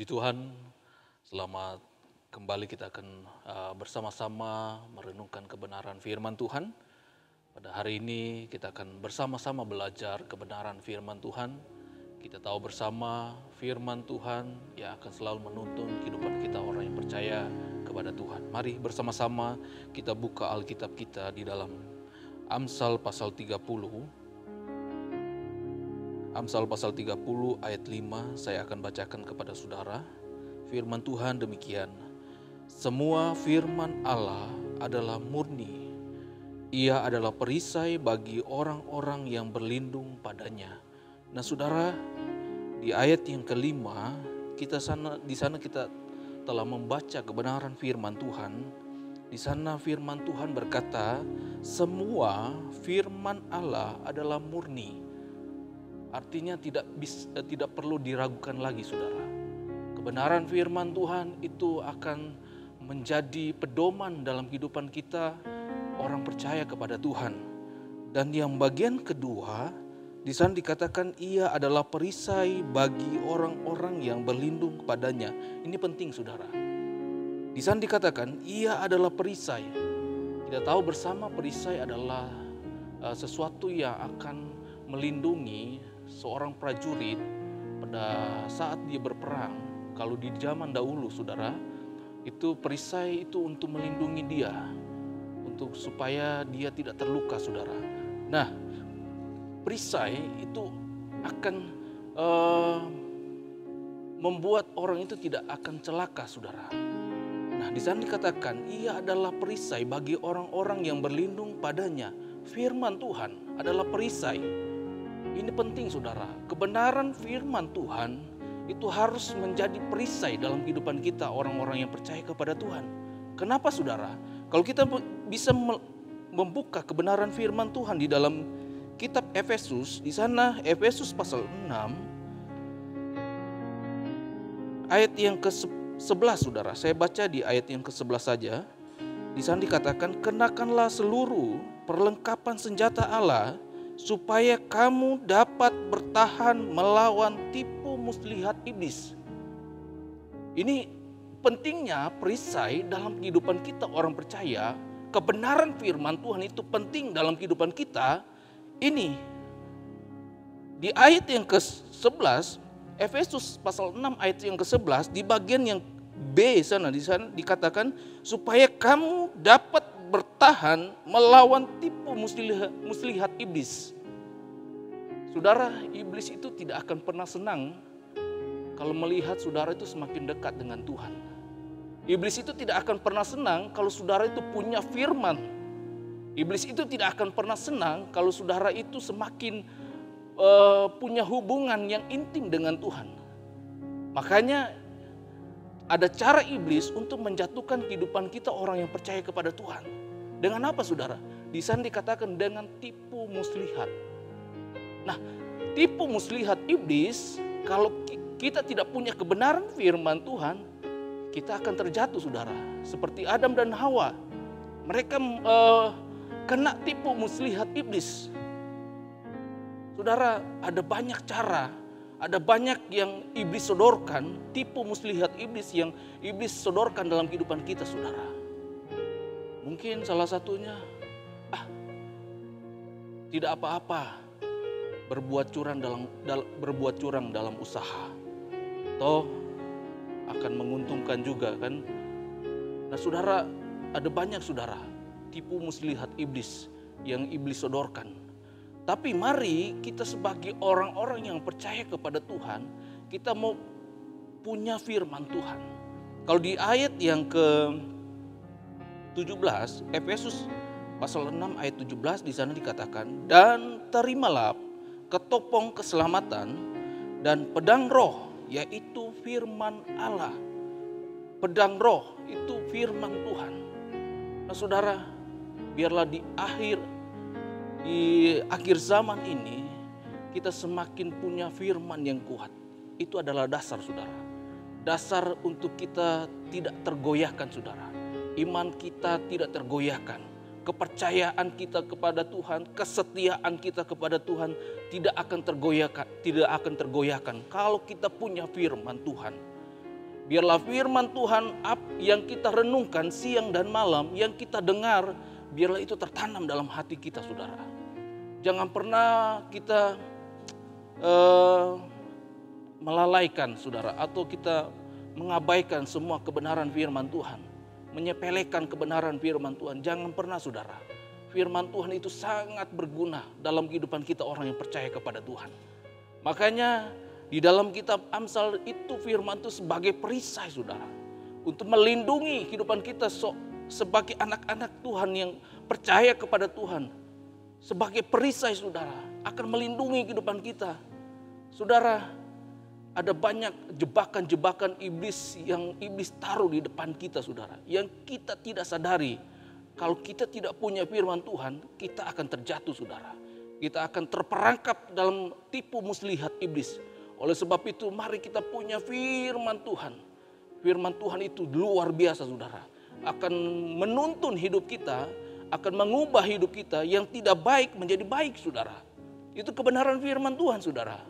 Puji Tuhan, selamat kembali kita akan bersama-sama merenungkan kebenaran firman Tuhan. Pada hari ini kita akan bersama-sama belajar kebenaran firman Tuhan. Kita tahu bersama firman Tuhan yang akan selalu menuntun kehidupan kita orang yang percaya kepada Tuhan. Mari bersama-sama kita buka Alkitab kita di dalam Amsal pasal 30. Amsal pasal 30 ayat 5 saya akan bacakan kepada saudara. Firman Tuhan demikian. Semua firman Allah adalah murni. Ia adalah perisai bagi orang-orang yang berlindung padanya. Nah saudara, di ayat yang kelima di sana kita telah membaca kebenaran firman Tuhan. Di sana firman Tuhan berkata, semua firman Allah adalah murni. Artinya tidak perlu diragukan lagi saudara. Kebenaran firman Tuhan itu akan menjadi pedoman dalam kehidupan kita orang percaya kepada Tuhan. Dan yang bagian kedua, di sana dikatakan ia adalah perisai bagi orang-orang yang berlindung kepadanya. Ini penting saudara. Di sana dikatakan ia adalah perisai. Kita tahu bersama perisai adalah sesuatu yang akan melindungi seorang prajurit pada saat dia berperang. Kalau di zaman dahulu saudara, itu perisai itu untuk melindungi dia, untuk supaya dia tidak terluka saudara. Nah, perisai itu akan membuat orang itu tidak akan celaka saudara. Nah, di sana dikatakan ia adalah perisai bagi orang-orang yang berlindung padanya. Firman Tuhan adalah perisai. Ini penting saudara, kebenaran firman Tuhan itu harus menjadi perisai dalam kehidupan kita orang-orang yang percaya kepada Tuhan. Kenapa saudara? Kalau kita bisa membuka kebenaran firman Tuhan di dalam kitab Efesus, di sana Efesus pasal 6 ayat yang ke-11 saudara. Saya baca di ayat yang ke-11 saja. Di sana dikatakan, kenakanlah seluruh perlengkapan senjata Allah supaya kamu dapat bertahan melawan tipu muslihat iblis. Ini pentingnya perisai dalam kehidupan kita orang percaya. Kebenaran firman Tuhan itu penting dalam kehidupan kita. Ini di ayat yang ke-11, Efesus pasal 6 ayat yang ke-11, di bagian yang B sana, di sana dikatakan supaya kamu dapat bertahan melawan tipu muslihat iblis. Saudara, iblis itu tidak akan pernah senang kalau melihat saudara itu semakin dekat dengan Tuhan. Iblis itu tidak akan pernah senang kalau saudara itu punya firman. Iblis itu tidak akan pernah senang kalau saudara itu semakin punya hubungan yang intim dengan Tuhan. Makanya ada cara iblis untuk menjatuhkan kehidupan kita orang yang percaya kepada Tuhan. Dengan apa saudara? Di sana dikatakan dengan tipu muslihat. Nah, tipu muslihat iblis, kalau kita tidak punya kebenaran firman Tuhan, kita akan terjatuh saudara. Seperti Adam dan Hawa, mereka kena tipu muslihat iblis. Saudara, ada banyak cara, ada banyak yang iblis sodorkan, tipu muslihat iblis yang iblis sodorkan dalam kehidupan kita saudara. Mungkin salah satunya, tidak apa-apa berbuat curang dalam usaha. Toh akan menguntungkan juga kan. Nah saudara, ada banyak saudara tipu muslihat iblis yang iblis sodorkan. Tapi mari kita sebagai orang-orang yang percaya kepada Tuhan, kita mau punya firman Tuhan. Kalau di ayat yang ke-17, Efesus pasal 6 ayat 17, di sana dikatakan, dan terimalah ketopong keselamatan dan pedang roh, yaitu firman Allah. Pedang roh itu firman Tuhan. Nah saudara, biarlah di akhir zaman ini kita semakin punya firman yang kuat. Itu adalah dasar saudara. Dasar untuk kita tidak tergoyahkan saudara. Iman kita tidak tergoyahkan. Kepercayaan kita kepada Tuhan, kesetiaan kita kepada Tuhan tidak akan tergoyahkan kalau kita punya firman Tuhan. Biarlah firman Tuhan yang kita renungkan siang dan malam, yang kita dengar, biarlah itu tertanam dalam hati kita, saudara. Jangan pernah kita melalaikan, saudara, atau kita mengabaikan semua kebenaran firman Tuhan, menyepelekan kebenaran firman Tuhan. Jangan pernah, saudara. Firman Tuhan itu sangat berguna dalam kehidupan kita orang yang percaya kepada Tuhan. Makanya di dalam kitab Amsal itu firman itu sebagai perisai, saudara, untuk melindungi kehidupan kita sebagai anak-anak Tuhan yang percaya kepada Tuhan. Sebagai perisai, saudara, akan melindungi kehidupan kita. Saudara, ada banyak jebakan-jebakan iblis yang iblis taruh di depan kita, saudara, yang kita tidak sadari. Kalau kita tidak punya firman Tuhan, kita akan terjatuh, saudara. Kita akan terperangkap dalam tipu muslihat iblis. Oleh sebab itu, mari kita punya firman Tuhan. Firman Tuhan itu luar biasa, saudara. Akan menuntun hidup kita, akan mengubah hidup kita yang tidak baik menjadi baik, saudara. Itu kebenaran firman Tuhan, saudara.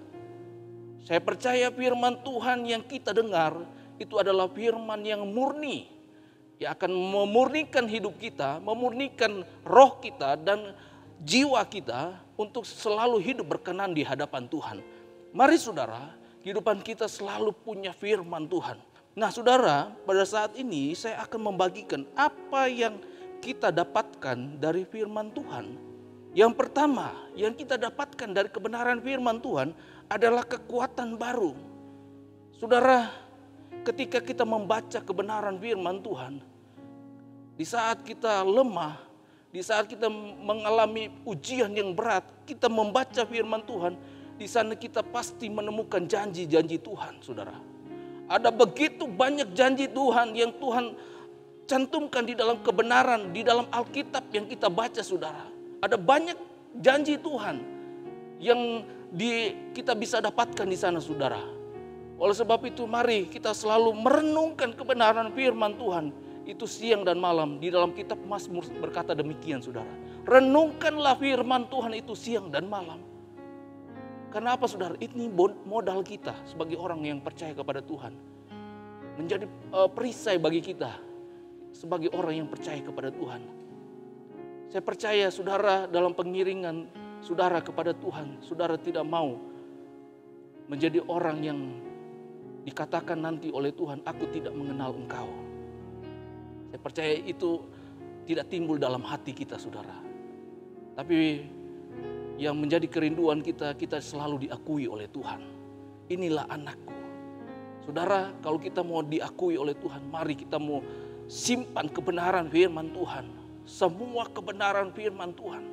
Saya percaya firman Tuhan yang kita dengar itu adalah firman yang murni. Yang akan memurnikan hidup kita, memurnikan roh kita dan jiwa kita untuk selalu hidup berkenan di hadapan Tuhan. Mari, saudara, kehidupan kita selalu punya firman Tuhan. Nah, saudara, pada saat ini saya akan membagikan apa yang kita dapatkan dari firman Tuhan. Yang pertama yang kita dapatkan dari kebenaran firman Tuhan adalah kekuatan baru. Saudara, ketika kita membaca kebenaran firman Tuhan, di saat kita lemah, di saat kita mengalami ujian yang berat, kita membaca firman Tuhan, di sana kita pasti menemukan janji-janji Tuhan, saudara. Ada begitu banyak janji Tuhan yang Tuhan cantumkan di dalam kebenaran, di dalam Alkitab yang kita baca, saudara. Ada banyak janji Tuhan yang kita bisa dapatkan di sana, saudara. Oleh sebab itu, mari kita selalu merenungkan kebenaran firman Tuhan itu siang dan malam. Di dalam kitab Mazmur berkata demikian, saudara. Renungkanlah firman Tuhan itu siang dan malam. Karena apa, saudara? Ini modal kita sebagai orang yang percaya kepada Tuhan. Menjadi perisai bagi kita sebagai orang yang percaya kepada Tuhan. Saya percaya, saudara, dalam pengiringan saudara kepada Tuhan, saudara tidak mau menjadi orang yang dikatakan nanti oleh Tuhan, aku tidak mengenal engkau. Saya percaya itu tidak timbul dalam hati kita, saudara. Tapi yang menjadi kerinduan kita, kita selalu diakui oleh Tuhan. Inilah anakku. Saudara, kalau kita mau diakui oleh Tuhan, mari kita mau simpan kebenaran firman Tuhan. Semua kebenaran firman Tuhan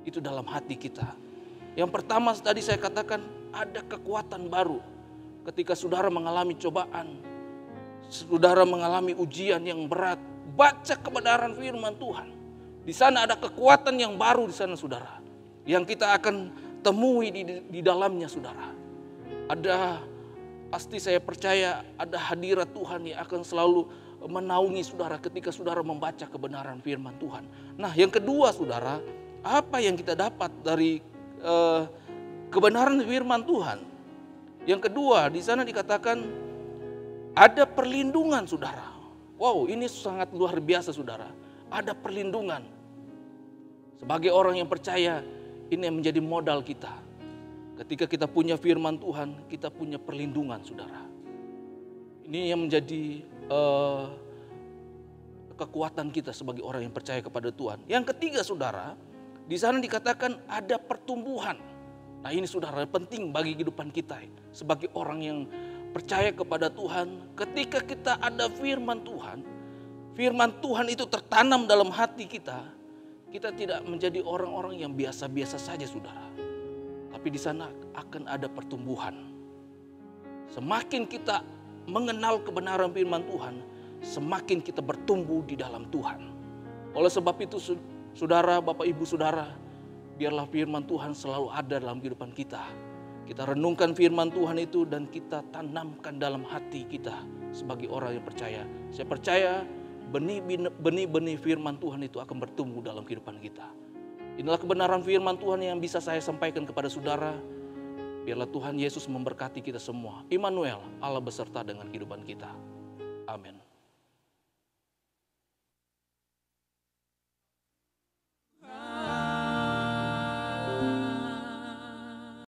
itu dalam hati kita. Yang pertama tadi saya katakan, ada kekuatan baru. Ketika saudara mengalami cobaan, saudara mengalami ujian yang berat, baca kebenaran firman Tuhan. Di sana ada kekuatan yang baru di sana, saudara, yang kita akan temui di dalamnya, saudara. Pasti saya percaya ada hadirat Tuhan yang akan selalu menaungi saudara ketika saudara membaca kebenaran firman Tuhan. Nah, yang kedua, saudara, apa yang kita dapat dari kebenaran firman Tuhan? Yang kedua, di sana dikatakan ada perlindungan, saudara. Wow, ini sangat luar biasa, saudara. Ada perlindungan. Sebagai orang yang percaya, ini yang menjadi modal kita. Ketika kita punya firman Tuhan, kita punya perlindungan, saudara. Ini yang menjadi kekuatan kita sebagai orang yang percaya kepada Tuhan. Yang ketiga, saudara, di sana dikatakan ada pertumbuhan. Nah, ini, saudara, penting bagi kehidupan kita sebagai orang yang percaya kepada Tuhan. Ketika kita ada firman Tuhan itu tertanam dalam hati kita. Kita tidak menjadi orang-orang yang biasa-biasa saja, saudara. Tapi di sana akan ada pertumbuhan. Semakin kita mengenal kebenaran firman Tuhan, semakin kita bertumbuh di dalam Tuhan. Oleh sebab itu, saudara, Bapak, Ibu, saudara, biarlah firman Tuhan selalu ada dalam kehidupan kita. Kita renungkan firman Tuhan itu dan kita tanamkan dalam hati kita sebagai orang yang percaya. Saya percaya benih-benih firman Tuhan itu akan bertumbuh dalam kehidupan kita. Inilah kebenaran firman Tuhan yang bisa saya sampaikan kepada saudara. Biarlah Tuhan Yesus memberkati kita semua. Immanuel, Allah beserta dengan kehidupan kita. Amin.